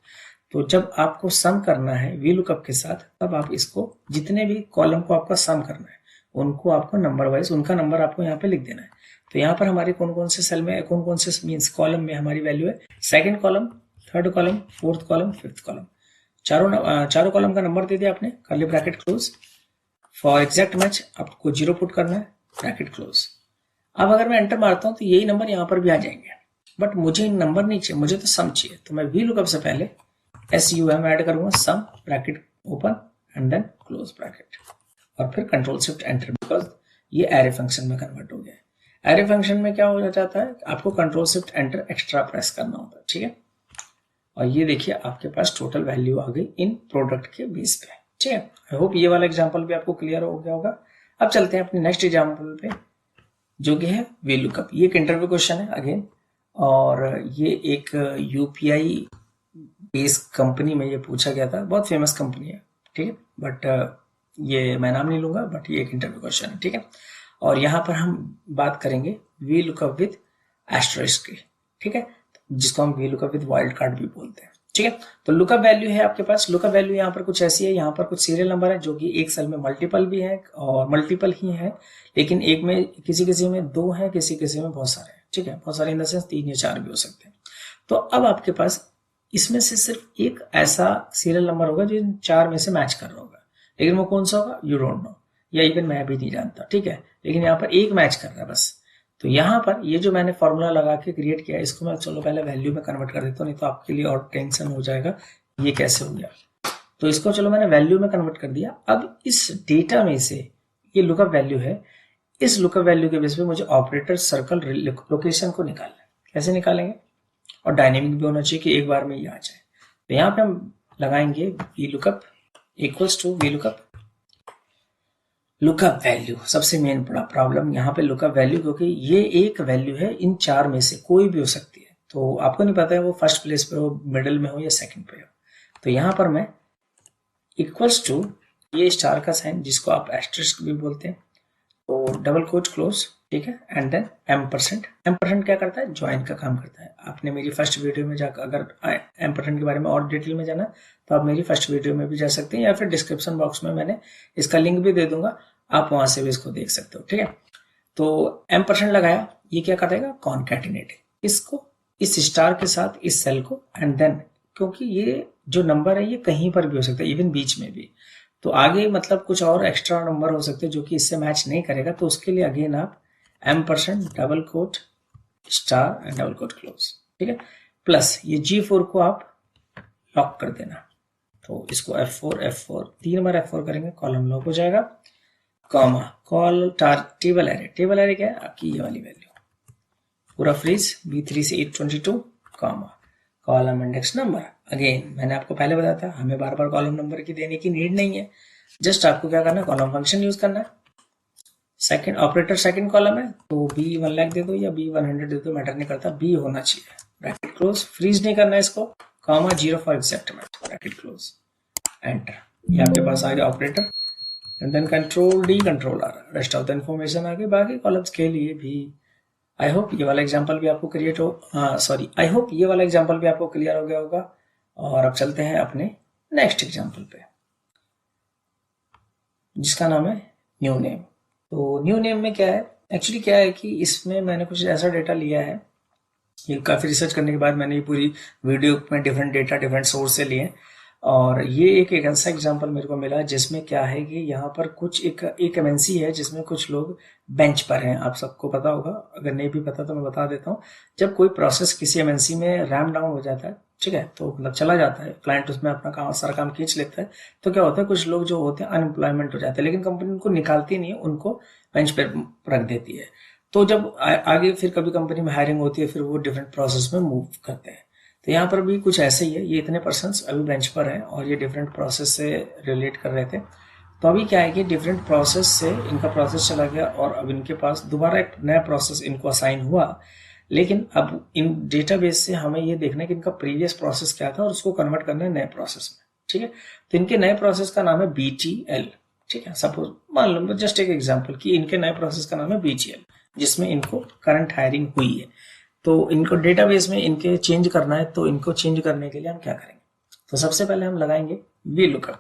तो जब आपको सम करना है VLOOKUP के साथ, तब आप इसको जितने भी कॉलम को आपका सम करना है उनको आपको नंबर वाइज उनका नंबर आपको यहाँ पे लिख देना है। तो यहाँ पर हमारे कौन कौन से सेल में, कौन कौन से मीन्स कॉलम में हमारी वैल्यू है, second column, third column, fourth column, fifth column, चारों कॉलम का नंबर दे दिया आपने, कर लिया bracket close. For exact match आपको 0 पुट करना है, ब्रैकेट क्लोज। अब अगर मैं एंटर मारता हूं तो यही नंबर यहाँ पर भी आ जाएंगे, बट मुझे नंबर नहीं चाहिए, मुझे तो सम चाहिए। तो मैं VLOOKUP से पहले SUM ऐड करूंगा, sum, bracket open and then close bracket, और फिर कंट्रोल शिफ्ट एंटर, बिकॉज ये एरे फंक्शन में कन्वर्ट हो गया। एरे फंक्शन में क्या हो जाता है, आपको control shift enter extra press करना होता है, ठीक है। और ये देखिए आपके पास टोटल वैल्यू आ गई इन प्रोडक्ट के बेस पे, ठीक है। आई होप ये वाला एग्जांपल भी आपको क्लियर हो गया होगा। अब चलते हैं अपने नेक्स्ट एग्जांपल पे, जो कि है VLOOKUP। ये एक इंटरव्यू क्वेश्चन है अगेन, और ये एक UPI बेस कंपनी में ये पूछा गया था, बहुत फेमस कंपनी है, ठीक है, बट ये मैं नाम नहीं लूंगा, बट ये एक इंटरव्यू क्वेश्चन है, ठीक है। और यहाँ पर हम बात करेंगे VLOOKUP विद एस्टरिस्क की, ठीक है, जिसको हम VLOOKUP विद वाइल्ड कार्ड भी बोलते हैं, ठीक है। तो लुकअप वैल्यू है आपके पास, लुकअप वैल्यू यहाँ पर कुछ ऐसी है, यहाँ पर कुछ सीरियल नंबर है जो कि एक सेल में मल्टीपल भी है और मल्टीपल ही है, लेकिन एक में किसी में 2 है, किसी में बहुत सारे हैं, ठीक है, बहुत सारे इन द सेंस 3 या 4 भी हो सकते हैं। तो अब आपके पास इसमें से सिर्फ एक ऐसा सीरियल नंबर होगा जो इन 4 में से मैच कर रहा होगा, लेकिन वो कौन सा होगा, यू डोंट नो, या इवन मैं भी नहीं जानता, ठीक है, लेकिन यहाँ पर एक मैच कर रहा है बस। तो यहाँ पर ये जो मैंने फॉर्मूला लगा के क्रिएट किया, इसको मैं चलो पहले वैल्यू में कन्वर्ट कर देता हूँ, नहीं तो आपके लिए और टेंशन हो जाएगा ये कैसे हो गया। तो इसको चलो मैंने वैल्यू में कन्वर्ट कर दिया। अब इस डेटा में से ये लुकअप वैल्यू है, इस लुकअप वैल्यू के बेस पे मुझे ऑपरेटर सर्कल लोकेशन को निकालना है। कैसे निकालेंगे, और डायनेमिक भी होना चाहिए कि एक बार में ये आ जाए। तो यहाँ पे हम लगाएंगे VLOOKUP equals to VLOOKUP lookup value. सबसे मेन बड़ा प्रॉब्लम यहाँ पे लुकअप वैल्यू, क्योंकि ये एक वैल्यू है, इन 4 में से कोई भी हो सकती है। तो आपको नहीं पता है वो फर्स्ट प्लेस पे हो, मिडिल में हो या सेकंड पे हो। तो यहाँ पर मैं इक्वल्स टू ये स्टार का साइन, जिसको आप एस्टरिस्क भी बोलते हैं, तो डबल कोट क्लोज, ठीक है, एंड देन M% क्या करता है, ज्वाइन का काम करता है। आपने मेरी फर्स्ट वीडियो में जाकर अगर M% के बारे में और डिटेल में जाना तो आप मेरी फर्स्ट वीडियो में भी जा सकते हैं, या फिर डिस्क्रिप्शन बॉक्स में मैंने इसका लिंक भी दे दूंगा, आप वहां से भी इसको देख सकते हो, ठीक है। तो M% लगाया, ये क्या करेगा, कॉन्कैटिनेट, इसको इस स्टार के साथ इस सेल को, एंड देन क्योंकि ये जो नंबर है ये कहीं पर भी हो सकता है, इवन बीच में भी, तो आगे मतलब कुछ और एक्स्ट्रा नंबर हो सकते हैं जो कि इससे मैच नहीं करेगा, तो उसके लिए अगेन आप M% double quote star and double quote close, ठीक है, प्लस ये G4 को आप लॉक कर देना। तो इसको F4 3 बार F4 करेंगे, कॉलम लॉक हो जाएगा, कॉमा कॉल टेबल एरे क्या है आपकी ये वाली वैल्यू, पूरा फ्रीज B3 से 822, comma column index number. Again मैंने आपको पहले बताया था हमें बार बार कॉलम नंबर की देने की नीड नहीं है, जस्ट आपको क्या करना है, कॉलम फंक्शन यूज करना है। सेकंड ऑपरेटर सेकंड कॉलम है तो B 1 लाख दे दो या B 100 दे दो, मैटर नहीं करता, B होना चाहिए, ब्रैकेट क्लोज, फ्रीज नहीं करना है इसको, comma 0 for exact match, bracket close, enter. ये आपके पास आ गया operator, and then control D control R, rest of the information आगे बाकी कॉलम्स के लिए भी। आई होप ये वाला एग्जांपल भी आपको क्रिएट हो, आई होप ये वाला एग्जांपल भी आपको क्लियर हो गया होगा। और अब चलते हैं अपने नेक्स्ट एग्जांपल पे, जिसका नाम है न्यू नेम। तो न्यू नेम में क्या है, एक्चुअली क्या है कि इसमें मैंने कुछ ऐसा डेटा लिया है, ये काफ़ी रिसर्च करने के बाद मैंने ये पूरी वीडियो में डिफरेंट डेटा डिफरेंट सोर्स से लिए, और ये एक ऐसा एग्जांपल मेरे को मिला जिसमें क्या है कि यहाँ पर कुछ एक एमएनसी है जिसमें कुछ लोग बेंच पर हैं। आप सबको पता होगा, अगर नहीं भी पता तो मैं बता देता हूँ। जब कोई प्रोसेस किसी एमएनसी में रैम डाउन हो जाता है, ठीक है, तो मतलब चला जाता है, क्लाइंट उसमें अपना काम सारा काम खींच लेता है, तो क्या होता है कुछ लोग जो होते हैं अनएम्प्लॉयमेंट हो जाते हैं, लेकिन कंपनी उनको निकालती नहीं है, उनको बेंच पर रख देती है। तो जब आगे फिर कभी कंपनी में हायरिंग होती है, फिर वो डिफरेंट प्रोसेस में मूव करते हैं। तो यहाँ पर भी कुछ ऐसे ही है, ये इतने पर्सन्स अभी बेंच पर हैं और ये डिफरेंट प्रोसेस से रिलेट कर रहे थे। तो अभी क्या है कि डिफरेंट प्रोसेस से इनका प्रोसेस चला गया और अब इनके पास दोबारा एक नया प्रोसेस इनको असाइन हुआ, लेकिन अब इन डेटाबेस से हमें ये देखना है कि इनका प्रीवियस प्रोसेस क्या था और उसको कन्वर्ट करना है नए प्रोसेस में, ठीक है। तो इनके नए प्रोसेस का नाम है BTL, ठीक है। सपोज मान लो जस्ट एक एग्जाम्पल कि इनके नए प्रोसेस का नाम है BTL, जिसमें इनको करंट हायरिंग हुई है। तो इनको डेटाबेस में इनके चेंज करना है, तो इनको चेंज करने के लिए हम क्या करेंगे, तो सबसे पहले हम लगाएंगे VLOOKUP,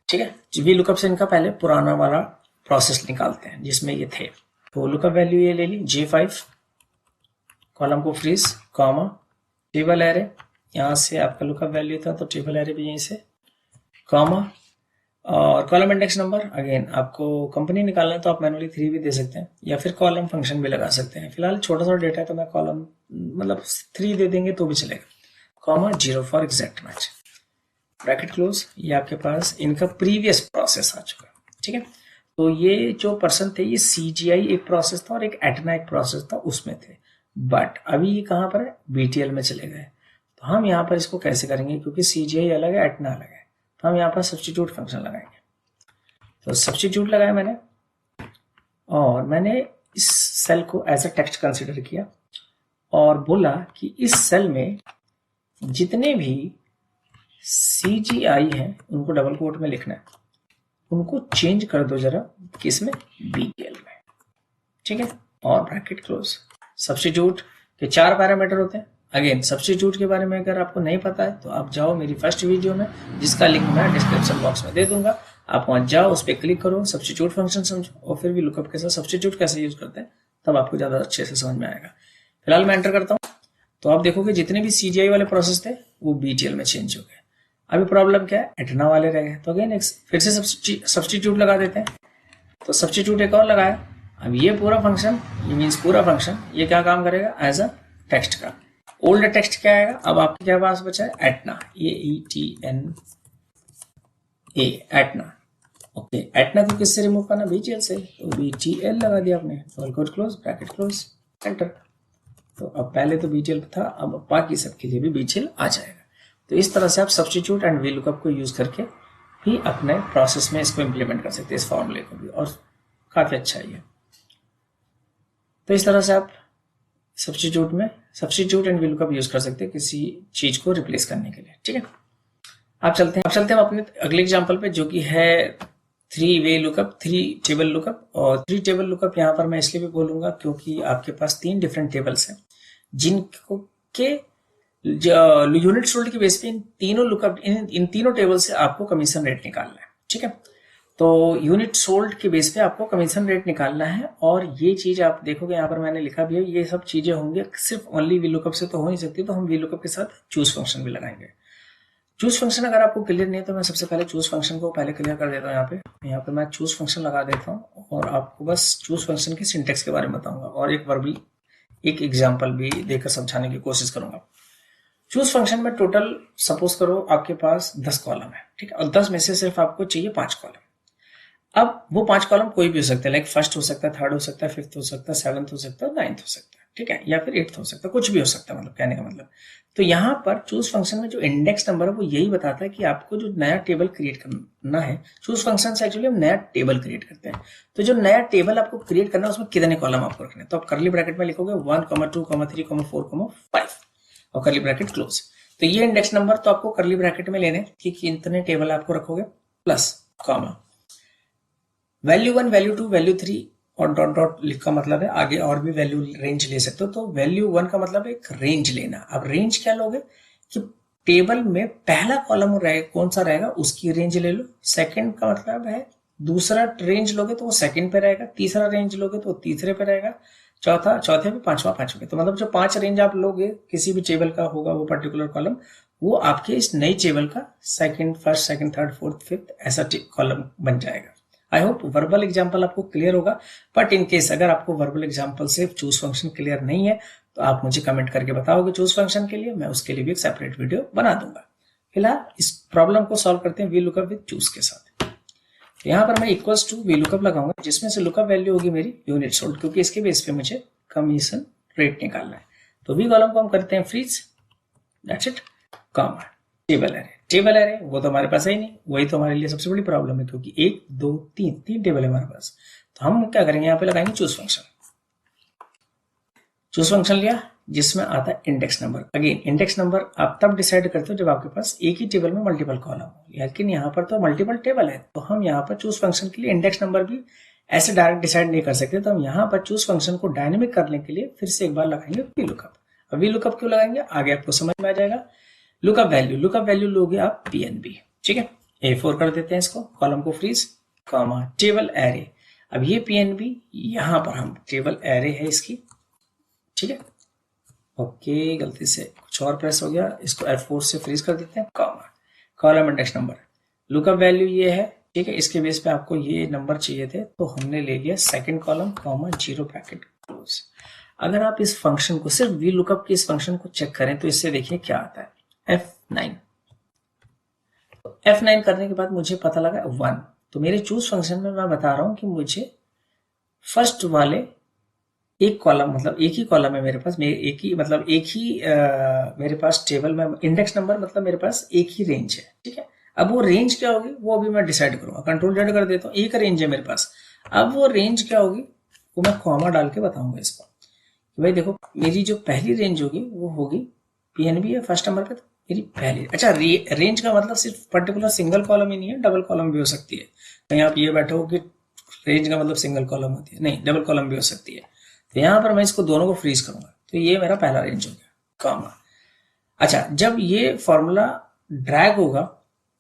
ठीक है। VLOOKUP से इनका पहले पुराना वाला प्रोसेस निकालते हैं जिसमें ये थे। तो लुकअप वैल्यू ये ले ली J5, कॉलम को फ्रीज, कॉमा टेबल एरे, यहाँ से आपका लुकअप वैल्यू था तो टेबल एरे भी यहीं से, कॉमा और कॉलम इंडेक्स नंबर। अगेन आपको कंपनी निकालना है तो आप मैनुअली 3 भी दे सकते हैं या फिर कॉलम फंक्शन भी लगा सकते हैं। फिलहाल छोटा सा डेटा है तो मैं कॉलम मतलब 3 दे देंगे तो भी चलेगा, comma 0 for exact match, bracket close. ये आपके पास इनका प्रीवियस प्रोसेस आ चुका है, ठीक है। तो ये जो पर्सन थे ये CGI एक प्रोसेस था और एक एटना एक प्रोसेस था, उसमें थे, बट अभी ये कहाँ पर है, BTL में चले गए। तो हम यहाँ पर इसको कैसे करेंगे, क्योंकि CGI अलग है एटना अलग है, तो हम यहाँ पर सब्स्टिट्यूट फंक्शन लगाएंगे। तो सब्स्टिट्यूट लगाया मैंने और मैंने इस सेल को एज अ टेक्स्ट कंसिडर किया और बोला कि इस सेल में जितने भी CGI हैं उनको डबल कोट में लिखना है, उनको चेंज कर दो जरा किसमें, BTL में, ठीक है, और ब्रैकेट क्लोज। सब्स्टिट्यूट के 4 पैरामीटर होते हैं। अगेन सब्स्टिट्यूट के बारे में अगर आपको नहीं पता है तो आप जाओ मेरी फर्स्ट वीडियो में, जिसका लिंक मैं डिस्क्रिप्शन बॉक्स में दे दूंगा, आप वहां जाओ, उस पर क्लिक करो, सब्स्टिट्यूट फंक्शन समझो और फिर भी लुकअप के साथ सब्स्टिट्यूट कैसे यूज करते हैं तब आपको ज्यादा अच्छे से समझ में आएगा। फिलहाल मैं एंटर करता हूँ तो आप देखोगे जितने भी CGI वाले प्रोसेस थे वो BTL में चेंज हो गए। अभी प्रॉब्लम क्या है, एटना वाले रह गए, तो अगेन फिर से सब्स्टिट्यूट लगा देते हैं। तो सब्स्टिट्यूट एक और लगाया। अब ये पूरा फंक्शन, ये मीन्स पूरा फंक्शन, ये क्या काम करेगा, एज अ टेक्स्ट का। ओल्ड टेक्स्ट क्या आएगा, अब आपके क्या पास बचा है, Etna, AETNA, Etna, okay. Etna को किससे रिमूव करना, BTL से, तो BTL लगा दिया आपने, double quote close, bracket close, enter. तो अब पहले तो BTL था, अब बाकी सबके लिए भी BTL आ जाएगा। तो इस तरह से आप सब्स्टिट्यूट एंड VLOOKUP को यूज करके भी अपने प्रोसेस में इसको इंप्लीमेंट कर सकते हैं, इस फॉर्मूले को भी, और काफी अच्छा है ये। तो इस तरह से आप सब्स्टिट्यूट एंड VLOOKUP यूज कर सकते हैं किसी चीज को रिप्लेस करने के लिए, ठीक है। अब चलते हैं अपने अगले एग्जांपल पे, जो कि है 3 वे लुकअप, 3 टेबल लुकअप। और 3 टेबल लुकअप यहाँ पर मैं इसलिए भी बोलूंगा क्योंकि आपके पास 3 डिफरेंट टेबल्स हैं जिनको के यूनिट सोल्ड के बेस पे इन तीनों टेबल से आपको कमीशन रेट निकालना है, ठीक है। तो यूनिट सोल्ड के बेस पे आपको कमीशन रेट निकालना है, और ये चीज आप देखोगे यहाँ पर मैंने लिखा भी है, ये सब चीजें होंगी सिर्फ ओनली वीलुकअप से तो हो नहीं सकती, तो हम वीलुकअप के साथ चूज फंक्शन भी लगाएंगे। चूज फंक्शन अगर आपको क्लियर नहीं है तो मैं सबसे पहले चूज फंक्शन को पहले क्लियर कर देता हूँ। यहाँ पे मैं चूज फंक्शन लगा देता हूँ और आपको बस चूज फंक्शन की सिंटेक्स के बारे में बताऊंगा और एक वर्बल एक एग्जाम्पल भी देकर समझाने की कोशिश करूंगा। चूज फंक्शन में टोटल सपोज करो आपके पास 10 कॉलम है, ठीक है, और 10 में से सिर्फ आपको चाहिए 5 कॉलम। अब वो 5 कॉलम कोई भी हो सकता है, लाइक फर्स्ट हो सकता है, थर्ड हो सकता है, फिफ्थ हो सकता है, सेवंथ हो सकता है, नाइन्थ हो सकता है, ठीक है, या फिर एट्थ हो सकता है, कुछ भी हो सकता है, मतलब कहने का मतलब। तो यहाँ पर चूज फंक्शन में जो इंडेक्स नंबर है वो यही बताता है कि आपको जो नया टेबल क्रिएट करना है। चूज फंक्शन से एक्चुअली हम नया टेबल क्रिएट करते हैं, तो जो नया टेबल आपको क्रिएट करना है उसमें कितने कॉलम आपको रखने हैं, तो आप करली ब्रैकेट में लिखोगे 1, 2, 3, 4, 5 और करली ब्रैकेट क्लोज। तो ये इंडेक्स नंबर तो आपको करली ब्रैकेट में लेने कि कितने टेबल आपको रखोगे, plus comma value 1, value 2, value 3 और डॉट डॉट लिखा मतलब है आगे और भी वैल्यू रेंज ले सकते हो। तो वैल्यू 1 का मतलब एक रेंज लेना। अब रेंज क्या लोगे कि टेबल में पहला कॉलम कौन सा रहेगा उसकी रेंज ले लो। सेकंड का मतलब है दूसरा रेंज लोगे तो वो सेकंड पे रहेगा, तीसरा रेंज लोगे तो तीसरे पे रहेगा, चौथे पे, पांचवा पे। तो मतलब जो 5 रेंज आप लोगे किसी भी टेबल का होगा वो पर्टिकुलर कॉलम, वो आपके इस नई टेबल का second, first, second, third, fourth, fifth ऐसा कॉलम बन जाएगा। आई होप वर्बल एग्जाम्पल आपको क्लियर होगा, बट इन केस अगर आपको वर्बल एग्जाम्पल से चूज फंक्शन क्लियर नहीं है तो आप मुझे कमेंट करके बताओगे चूज फंक्शन के लिए, मैं उसके लिए भी एक सेपरेट वीडियो बना दूंगा। फिलहाल इस प्रॉब्लम को सॉल्व करते हैं वी लुकअप विद चूज के साथ। तो यहाँ पर मैं इक्वल्स टू वी लुकअप लगाऊंगा जिसमें से लुकअप वैल्यू होगी मेरी यूनिट सोल्ड, क्योंकि इसके बेस पे मुझे कमीशन रेट निकालना है। तो वी कॉलम को हम करते हैं freeze, that's it, comma table array. Table array वो तो हमारे पास है ही नहीं, वही तो हमारे लिए सबसे बड़ी प्रॉब्लम है, क्योंकि 1, 2, 3 टेबल है हमारे पास। तो हम क्या करेंगे, यहाँ पे लगाएंगे चूज फंक्शन। चूज फंक्शन लिया जिसमें आता है index number. Again index number आप तब डिसाइड करते हो जब आपके पास एक ही टेबल में मल्टीपल कॉलम हो, लेकिन यहाँ पर तो मल्टीपल टेबल है, तो हम यहाँ पर चूज फंक्शन के लिए इंडेक्स नंबर भी ऐसे डायरेक्ट डिसाइड नहीं कर सकते। तो हम यहाँ पर चूज फंक्शन को डायनेमिक करने के लिए फिर से एक बार लगाएंगे वी लुकअप। अब वी लुकअप क्यों लगाएंगे आगे आपको समझ में आ जाएगा। लुकअप वैल्यू लोगे आप पीएनबी, ठीक है, A4 कर देते हैं इसको, कॉलम को फ्रीज, कॉमा टेबल एरे। अब ये पीएनबी यहां पर हम टेबल एरे है इसकी, ठीक है, ओके गलती से कुछ और प्रेस हो गया, इसको F4 से फ्रीज कर देते हैं, comma column index number. Lookup value ये है, ठीक है, इसके बेस पे आपको ये नंबर चाहिए थे तो हमने ले लिया second column, comma 0 bracket close. अगर आप इस फंक्शन को सिर्फ वी लुकअप के इस फंक्शन को चेक करें तो इससे देखिए क्या आता है, F9। तो F9 करने के बाद मुझे पता लगा 1। तो मेरे चूज फंक्शन में मैं बता रहा हूं कि मुझे फर्स्ट वाले एक कॉलम, मतलब एक ही कॉलम है मेरे पास, मेरे पास टेबल में इंडेक्स नंबर, मतलब मेरे पास एक ही रेंज है, ठीक है। अब वो रेंज क्या होगी वो अभी मैं डिसाइड करूंगा, कंट्रोल Z कर देता हूँ, एक रेंज है मेरे पास। अब वो रेंज क्या होगी वो मैं कॉमा डाल के बताऊंगा इसको कि भाई देखो मेरी जो पहली रेंज होगी वो होगी पीएनबी है फर्स्ट नंबर पे, तो मेरी पहली। अच्छा रेंज का मतलब सिर्फ पर्टिकुलर सिंगल कॉलम ही नहीं है, डबल कॉलम भी हो सकती है। कहीं आप ये बैठे हो कि रेंज का मतलब सिंगल कॉलम होती है, नहीं, डबल कॉलम भी हो सकती है। तो यहाँ पर मैं इसको दोनों को फ्रीज करूंगा, तो ये मेरा पहला रेंज हो गया, कॉमा। अच्छा जब ये फॉर्मूला ड्रैग होगा,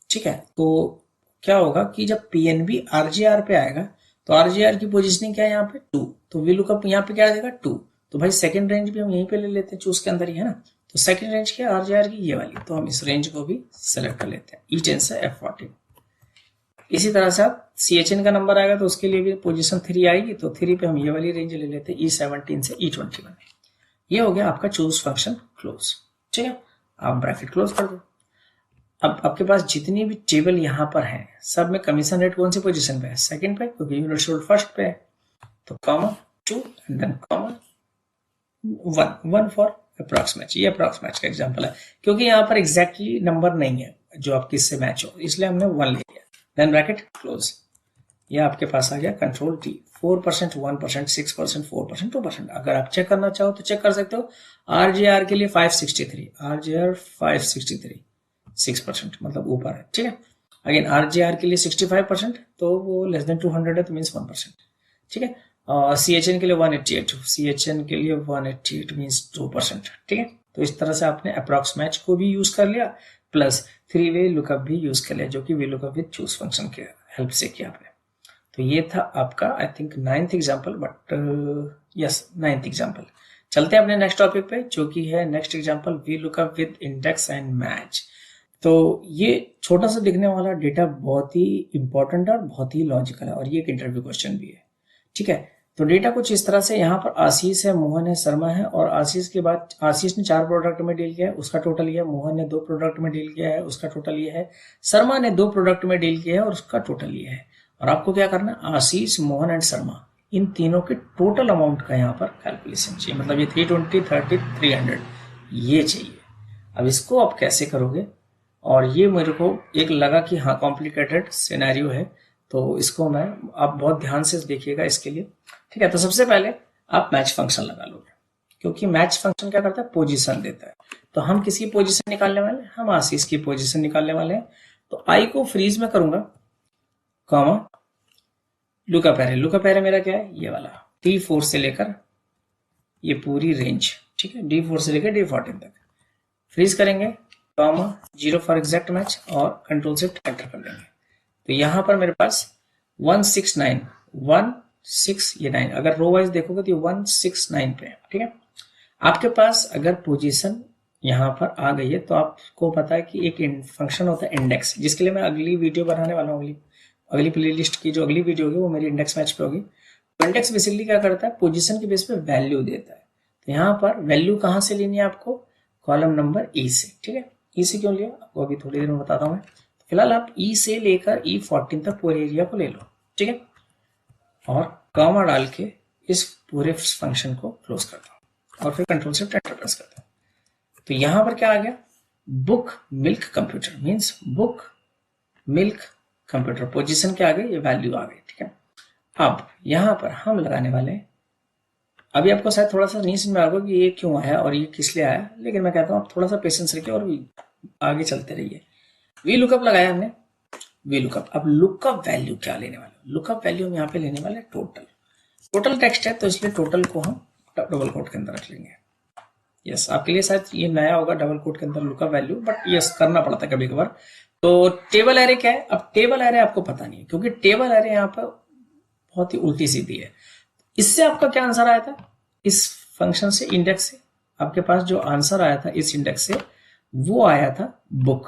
ठीक है, तो क्या होगा कि जब पीएनबी आरजीआर पे आएगा तो आरजीआर की पोजीशनिंग क्या है यहाँ पे 2, तो वी लुकअप यहाँ पे क्या देगा 2। तो भाई सेकंड रेंज भी हम यहीं पे ले लेते हैं, चूज के अंदर ही है ना। तो सेकंड रेंज क्या है आरजीआर की ये वाली, तो हम इस रेंज को भी सेलेक्ट कर लेते हैं E10 से F14। इसी तरह से आप CHN का नंबर आएगा तो उसके लिए भी पोजीशन 3 आएगी, तो 3 पे हम ये वाली रेंज ले लेते हैं E17 से E21। ये हो गया आपका चूज फंक्शन क्लोज, ठीक है, आप ब्रैकेट क्लोज कर दो। अब आपके पास जितनी भी टेबल यहाँ पर है सब में कमीशन रेट कौन सी पोजीशन पे है, सेकंड पे, क्योंकि यूनिट सोल्ड फर्स्ट पे है। तो comma 2 and then comma 1 for approx match. ये अप्रॉक्स मैच का एग्जांपल है, क्योंकि यहाँ पर एग्जैक्टली नंबर नहीं है जो आपके इससे मैच हो, इसलिए हमने 1 ले लिया, देन ब्रैकेट क्लोज। ये आपके पास आ गया कंट्रोल T, 4%, 1%, 6%, 4%, 2%। अगर आप चेक करना चाहो तो चेक कर सकते हो। RJR के लिए 563, RJR 563 6% मतलब ऊपर है, ठीक है। अगेन RJR के लिए 65%, तो वो लेस देन 200 है, तो मीन्स 1%, ठीक है। CHN के लिए 188, CHN के लिए 188 मीन्स 2%, ठीक है। तो इस तरह से आपने अप्रॉक्स मैच को भी यूज कर लिया, प्लस 3 वे लुकअप भी यूज कर लिया, जो कि V lookup with choose function के हेल्प से किया आपने। तो ये था आपका I think 9th example, but yes 9th example. चलते हैं अपने नेक्स्ट टॉपिक पे, जो कि है next example V lookup with index and match. तो ये छोटा सा दिखने वाला डेटा बहुत ही इंपॉर्टेंट है और बहुत ही लॉजिकल है, और ये एक इंटरव्यू क्वेश्चन भी है। ठीक है, तो डेटा कुछ इस तरह से, यहाँ पर आशीष है, मोहन है, शर्मा है, और आशीष के बाद आशीष ने 4 प्रोडक्ट में डील किया है, उसका टोटल ये है। मोहन ने 2 प्रोडक्ट में डील किया है, उसका टोटल ये है। शर्मा ने 2 प्रोडक्ट में डील किया है और उसका टोटल ये है। और आपको क्या करना है, आशीष, मोहन एंड शर्मा, इन तीनों के टोटल अमाउंट का यहाँ पर कैलकुलेशन चाहिए। मतलब ये 320, 30, 300 ये चाहिए। अब इसको आप कैसे करोगे, और ये मेरे को एक लगा कि हाँ कॉम्प्लिकेटेड सिनेरियो है, तो इसको मैं, आप बहुत ध्यान से देखिएगा इसके लिए। ठीक है, तो सबसे पहले आप मैच फंक्शन लगा लोगे, क्योंकि मैच फंक्शन क्या करता है, पोजीशन देता है। तो हम किसकी पोजीशन निकालने वाले हैं, हम आशीष की पोजीशन निकालने वाले हैं। तो आई को फ्रीज में करूंगा, comma lookup array. Lookup array मेरा क्या है, ये वाला D4 से लेकर ये पूरी रेंज। ठीक है, D4 से लेकर D14 तक फ्रीज करेंगे, कॉमा 0 फॉर एग्जैक्ट मैच, और कंट्रोल शिफ्ट एंटर कर देंगे। तो यहां पर मेरे पास 169, 16 ये 9, अगर रो वाइज देखोगे तो ये 169 पे है। ठीक है, आपके पास अगर पोजीशन यहां पर आ गई है, तो आपको पता है कि एक फंक्शन होता है इंडेक्स, जिसके लिए मैं अगली वीडियो बनाने वाला हूँ। अगली प्लेलिस्ट की जो अगली वीडियो होगी वो मेरी इंडेक्स मैच पे होगी। तो इंडेक्स बेसिकली क्या करता है, पोजीशन के बेस पे वैल्यू देता है। तो यहाँ पर वैल्यू कहाँ से लेनी है आपको, कॉलम नंबर E से। ठीक है, E से क्यों लिया आपको अभी थोड़ी देर में बताता हूँ मैं। फिलहाल आप E से लेकर E14 तक पूरे एरिया को ले लो। ठीक है, और कॉमा डाल के इस पूरे फंक्शन को क्लोज करता हूँ, और फिर कंट्रोल शिफ्ट एंटर प्रेस करता हूँ। तो यहां पर क्या आ गया, book milk computer, means book milk computer. Position क्या आ गई, ये वैल्यू आ गई। ठीक है, अब यहां पर हम लगाने वाले हैं, अभी आपको शायद थोड़ा सा नहीं समझ में आएगा कि ये क्यों आया और ये किस लिए आया, लेकिन मैं कहता हूँ आप थोड़ा सा पेशेंस रखिए और आगे चलते रहिए। वी लुकअप लगाया हमने, वी लुकअप। अब लुकअप वैल्यू क्या लेने वाले, लुकअप वैल्यू हम यहाँ पे लेने वाले टोटल। टोटल टेक्स्ट है, तो इसलिए टोटल को हम डबल कोट के अंदर रख लेंगे। यस, आपके लिए शायद ये नया होगा डबल कोट के अंदर लुकअप वैल्यू, बट यस करना पड़ता है कभी कभार। तो टेबल एरे क्या है, अब टेबल एरे आपको पता नहीं है, क्योंकि टेबल एरे यहाँ पर बहुत ही उल्टी सीधी है। इससे आपका क्या आंसर आया था, इस फंक्शन से, इंडेक्स से आपके पास जो आंसर आया था इस इंडेक्स से, वो आया था बुक,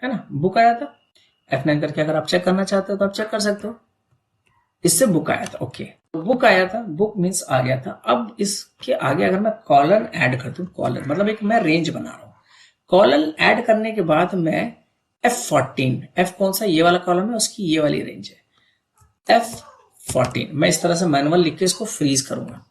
है ना, बुक आया था। F9 करके अगर आप चेक करना चाहते हो तो आप चेक कर सकते हो, इससे बुक आया था। ओके, तो बुक आया था, बुक मीन्स आ गया था। अब इसके आगे अगर मैं कॉलन ऐड कर दूं, कॉलन मतलब एक मैं रेंज बना रहा हूं, कॉलन ऐड करने के बाद मैं F14, F कौन सा, ये वाला कॉलम है, उसकी ये वाली रेंज है F14। मैं इस तरह से मैनुअल लिख के इसको फ्रीज करूंगा।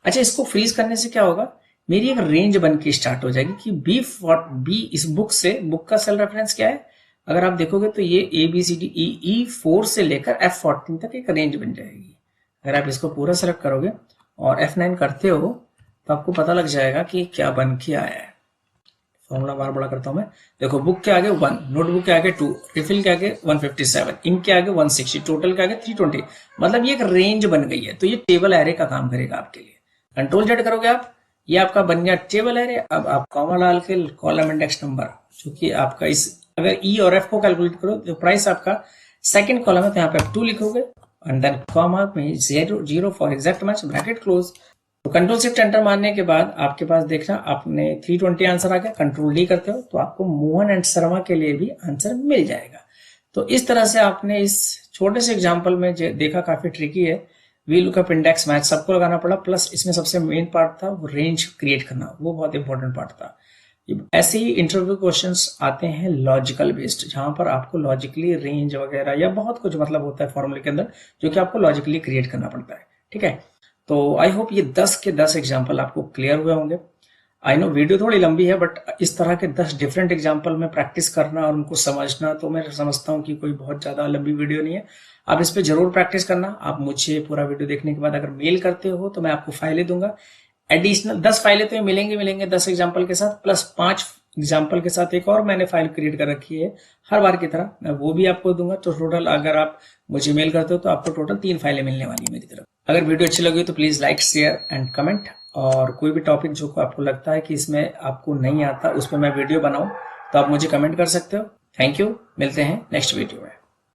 अच्छा, इसको फ्रीज करने से क्या होगा, मेरी एक रेंज बन के स्टार्ट हो जाएगी कि B इस बुक से, बुक का सेल रेफरेंस क्या है, अगर आप देखोगे तो ये ABCDE 4 से लेकर F14 तक एक रेंज बन जाएगी। अगर आप इसको पूरा सेलेक्ट करोगे और F9 करते हो तो आपको पता लग जाएगा कि क्या बन के आया है। फॉर्मूला बार बड़ा करता हूं मैं, देखो बुक के आगे 1, नोटबुक के आगे 2, रिफिल के आगे 157, इंक के आगे 160, टोटल के आगे 320। मतलब ये एक रेंज बन गई है। तो ये टेबल एरे का काम करेगा आपके लिए। कंट्रोल जेड करोगे आप, ये आपका बन गया टेबल एरे। अब आप कॉमा डाल के कॉलम इंडेक्स नंबर, जो कि आपका इस, अगर E और F को कैलकुलेट करो तो प्राइस आपका सेकंड कॉलम है, तो यहाँ पे 2 लिखोगे, एंड देन कॉमा में 0 for exact match, bracket close. तो कंट्रोल शिफ्ट एंटर मारने के बाद आपके पास देखना आपने 320 आंसर आ गया। कंट्रोल D करते हो तो आपको मोहन एंड शर्मा के लिए भी आंसर मिल जाएगा। तो इस तरह से आपने इस छोटे से एग्जाम्पल में देखा, काफी ट्रिकी है। वी लुकअप, इंडेक्स, मैच सबको लगाना पड़ा, प्लस इसमें सबसे मेन पार्ट था वो रेंज क्रिएट करना, वो बहुत इंपॉर्टेंट पार्ट था। ऐसे ही इंटरव्यू क्वेश्चंस आते हैं लॉजिकल बेस्ड, जहां पर आपको लॉजिकली रेंज वगैरह या बहुत कुछ मतलब होता है फॉर्मूले के अंदर, जो कि आपको लॉजिकली क्रिएट करना पड़ता है। ठीक है, तो आई होप ये 10 के 10 एग्जाम्पल आपको क्लियर हुए होंगे। आई नो वीडियो थोड़ी लंबी है, बट इस तरह के 10 डिफरेंट एग्जाम्पल में प्रैक्टिस करना और उनको समझना, तो मैं समझता हूँ कि कोई बहुत ज्यादा लंबी वीडियो नहीं है। आप इस पे जरूर प्रैक्टिस करना। आप मुझे पूरा वीडियो देखने के बाद अगर मेल करते हो तो मैं आपको फाइलें दूंगा, एडिशनल 10 फाइलें तो मिलेंगे 10 एग्जाम्पल के साथ, प्लस 5 एग्जाम्पल के साथ एक और मैंने फाइल क्रिएट कर रखी है हर बार की तरह, मैं वो भी आपको दूंगा। तो टोटल अगर आप मुझे मेल करते हो तो आपको टोटल 3 फाइलें मिलने वाली है मेरी तरफ। अगर वीडियो अच्छी लगी तो please like, share and comment, और कोई भी टॉपिक जो आपको लगता है कि इसमें आपको नहीं आता उस पर मैं वीडियो बनाऊं तो आप मुझे कमेंट कर सकते हो। थैंक यू, मिलते हैं नेक्स्ट वीडियो में।